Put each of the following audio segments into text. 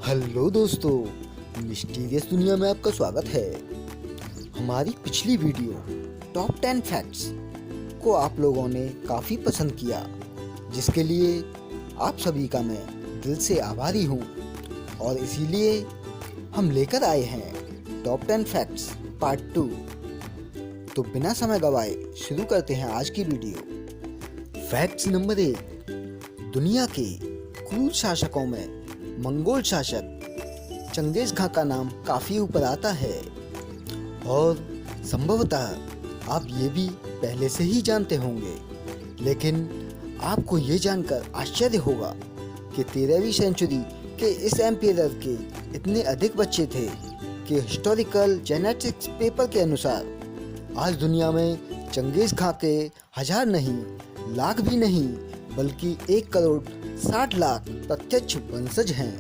Hello दोस्तों, mysterious दुनिया में आपका स्वागत है। हमारी पिछली वीडियो टॉप 10 फैक्ट्स को आप लोगों ने काफ़ी पसंद किया, जिसके लिए आप सभी का मैं दिल से आभारी हूँ। और इसीलिए हम लेकर आए हैं टॉप 10 फैक्ट्स पार्ट 2। तो बिना समय गवाए शुरू करते हैं आज की वीडियो। फैक्ट्स नंबर 1, दुनिया के क्रूर शासकों में मंगोल शासक चंगेज खां का नाम काफ़ी ऊपर आता है। और संभवतः आप ये भी पहले से ही जानते होंगे, लेकिन आपको ये जानकर आश्चर्य होगा कि 13वीं सेंचुरी के इस एम्पायर के इतने अधिक बच्चे थे कि हिस्टोरिकल जेनेटिक्स पेपर के अनुसार आज दुनिया में चंगेज खां के 1000 नहीं, लाख भी नहीं, बल्कि 1,60,00,000 प्रत्यक्ष वंशज हैं।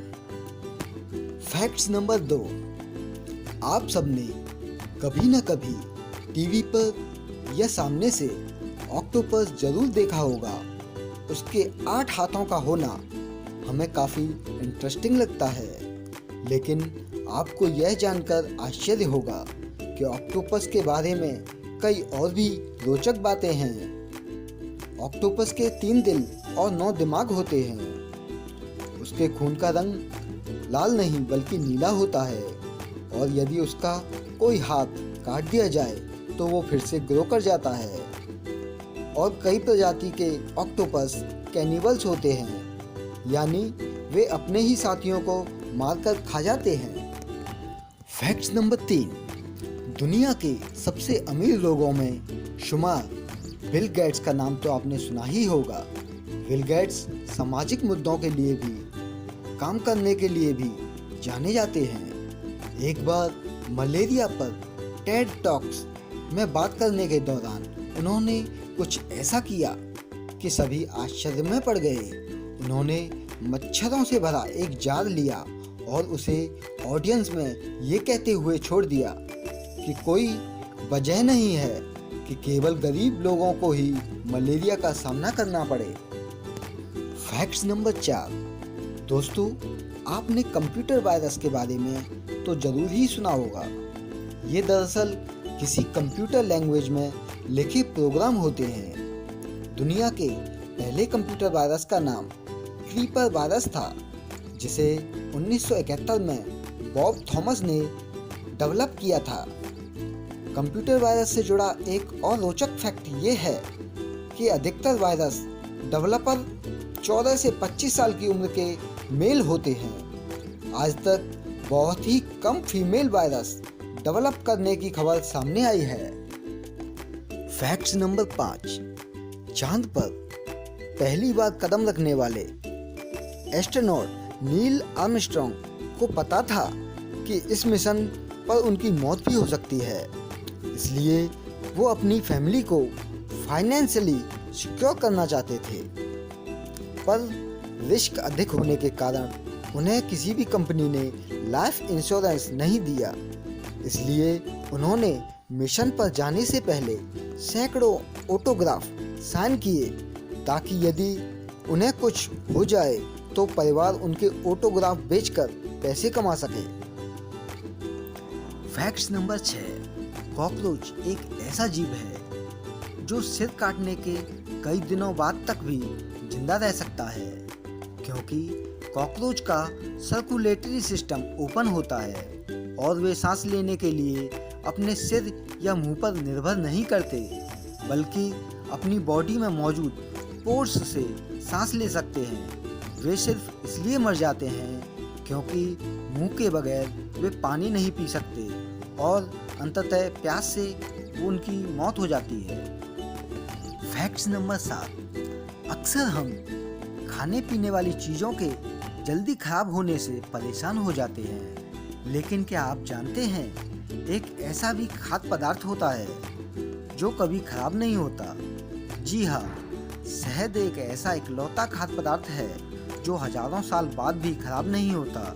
फैक्ट्स नंबर 2, आप सबने कभी न कभी टीवी पर या सामने से ऑक्टोपस जरूर देखा होगा। उसके 8 हाथों का होना हमें काफ़ी इंटरेस्टिंग लगता है, लेकिन आपको यह जानकर आश्चर्य होगा कि ऑक्टोपस के बारे में कई और भी रोचक बातें हैं। ऑक्टोपस के 3 दिल और 9 दिमाग होते हैं। उसके खून का रंग लाल नहीं बल्कि नीला होता है, और यदि उसका कोई हाथ काट दिया जाए तो वो फिर से ग्रो कर जाता है। और कई प्रजाति के ऑक्टोपस कैनिबल्स होते हैं, यानी वे अपने ही साथियों को मारकर खा जाते हैं। फैक्ट्स नंबर 3, दुनिया के सबसे अमीर लोगों में शुमार बिल गेट्स का नाम तो आपने सुना ही होगा। बिल गेट्स सामाजिक मुद्दों के लिए भी, काम करने के लिए भी जाने जाते हैं। एक बार मलेरिया पर टेड टॉक्स में बात करने के दौरान उन्होंने कुछ ऐसा किया कि सभी आश्चर्य में पड़ गए। उन्होंने मच्छरों से भरा एक जार लिया और उसे ऑडियंस में ये कहते हुए छोड़ दिया कि कोई वजह नहीं है कि केवल गरीब लोगों को ही मलेरिया का सामना करना पड़े। फैक्ट्स नंबर 4, दोस्तों आपने कंप्यूटर वायरस के बारे में तो जरूर ही सुना होगा। ये दरअसल किसी कंप्यूटर लैंग्वेज में लिखे प्रोग्राम होते हैं। दुनिया के पहले कंप्यूटर वायरस का नाम क्रीपर वायरस था, जिसे 1971 में बॉब थॉमस ने डेवलप किया था। कंप्यूटर वायरस से जुड़ा एक और रोचक फैक्ट ये है कि अधिकतर वायरस डेवलपर 14 से 25 साल की उम्र के मेल होते हैं। आज तक बहुत ही कम फीमेल वायरस डेवलप करने की खबर सामने आई है। फैक्ट्स नंबर 5, चांद पर पहली बार कदम रखने वाले एस्ट्रोनॉट नील आर्मस्ट्रॉन्ग को पता था कि इस मिशन पर उनकी मौत भी हो सकती है, इसलिए वो अपनी फैमिली को फाइनेंशियली सिक्योर करना चाहते थे। पर रिस्क अधिक होने के कारण उन्हें किसी भी कंपनी ने लाइफ इंश्योरेंस नहीं दिया, इसलिए उन्होंने मिशन पर जाने से पहले सैकड़ों ऑटोग्राफ साइन किए, ताकि यदि उन्हें कुछ हो जाए तो परिवार उनके ऑटोग्राफ बेचकर पैसे कमा सके। फैक्ट्स नंबर 6, कॉकरोच एक ऐसा जीव है जो सिर काटने के कई दिनों बाद तक भी जिंदा रह सकता है, क्योंकि कॉकरोच का सर्कुलेटरी सिस्टम ओपन होता है और वे सांस लेने के लिए अपने सिर या मुंह पर निर्भर नहीं करते, बल्कि अपनी बॉडी में मौजूद पोर्स से सांस ले सकते हैं। वे सिर्फ इसलिए मर जाते हैं क्योंकि मुंह के बगैर वे पानी नहीं पी सकते, और अंततः प्यास से उनकी मौत हो जाती है। फैक्ट्स नंबर 7, अक्सर हम खाने पीने वाली चीज़ों के जल्दी खराब होने से परेशान हो जाते हैं, लेकिन क्या आप जानते हैं एक ऐसा भी खाद्य पदार्थ होता है जो कभी खराब नहीं होता? जी हाँ, शहद एक ऐसा इकलौता खाद्य पदार्थ है जो हजारों साल बाद भी खराब नहीं होता।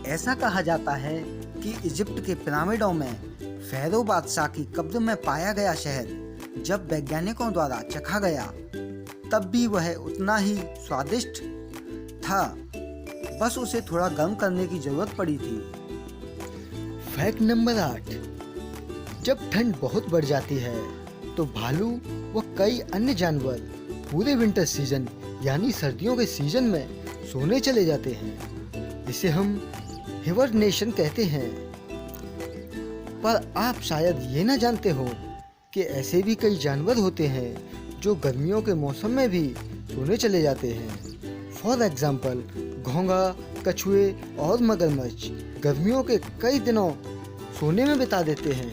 ऐसा कहा जाता है कि इजिप्ट के पिरामिडों में फ़ारो बादशाह की कब्र में पाया गया शहद जब वैज्ञानिकों द्वारा चखा गया, तब भी वह उतना ही स्वादिष्ट था बस उसे थोड़ा गर्म करने की जरूरत पड़ी थी। फैक्ट नंबर 8, जब ठंड बहुत बढ़ जाती है तो भालू व कई अन्य जानवर पूरे विंटर सीजन यानी सर्दियों के सीजन में सोने चले जाते हैं। इसे हम हिबरनेशन कहते हैं। पर आप शायद ये ना जानते हो कि ऐसे भी कई जानवर होते हैं जो गर्मियों के मौसम में भी सोने चले जाते हैं। फॉर एग्जाम्पल घोंघा, कछुए और मगरमच्छ गर्मियों के कई दिनों सोने में बिता देते हैं।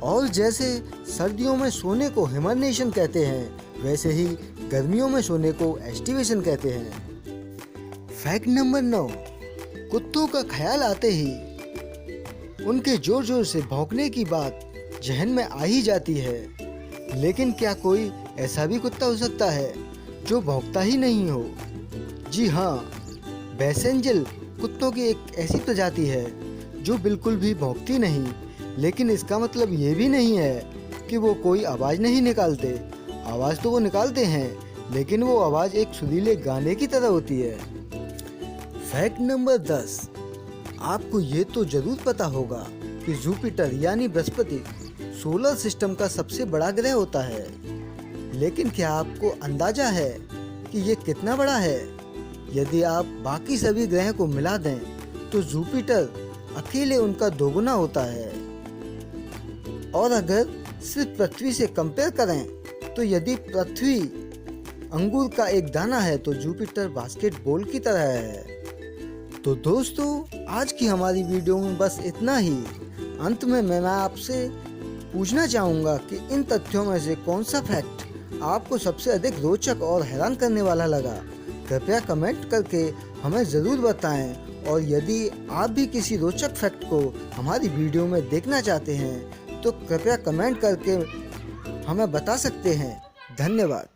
और जैसे सर्दियों में सोने को हिबरनेशन कहते हैं, वैसे ही गर्मियों में सोने को एस्टिवेशन कहते हैं। फैक्ट नंबर 9, कुत्तों का ख्याल आते ही उनके जोर जोर से भौंकने की बात जहन में आ ही जाती है। लेकिन क्या कोई ऐसा भी कुत्ता हो सकता है जो भौंकता ही नहीं हो? जी हाँ, बैसेंजर कुत्तों की एक ऐसी प्रजाति है जो बिल्कुल भी भौंकती नहीं। लेकिन इसका मतलब ये भी नहीं है कि वो कोई आवाज़ नहीं निकालते। आवाज़ तो वो निकालते हैं, लेकिन वो आवाज़ एक सुरीले गाने की तरह होती है। फैक्ट नंबर 10, आपको ये तो जरूर पता होगा कि जुपिटर यानी बृहस्पति सोलर सिस्टम का सबसे बड़ा ग्रह होता है। लेकिन क्या आपको अंदाजा है कि ये कितना बड़ा है? यदि आप बाकी सभी ग्रह को मिला दें तो जुपिटर अकेले उनका दोगुना होता है। और अगर सिर्फ पृथ्वी से कंपेयर करें तो यदि पृथ्वी अंगूर का एक दाना है तो जुपिटर बास्केटबॉल की तरह है। तो दोस्तों, आज की हमारी वीडियो में बस इतना ही। अंत में मैं आपसे पूछना चाहूँगा कि इन तथ्यों में से कौन सा फैक्ट आपको सबसे अधिक रोचक और हैरान करने वाला लगा? कृपया कमेंट करके हमें ज़रूर बताएं। और यदि आप भी किसी रोचक फैक्ट को हमारी वीडियो में देखना चाहते हैं तो कृपया कमेंट करके हमें बता सकते हैं। धन्यवाद।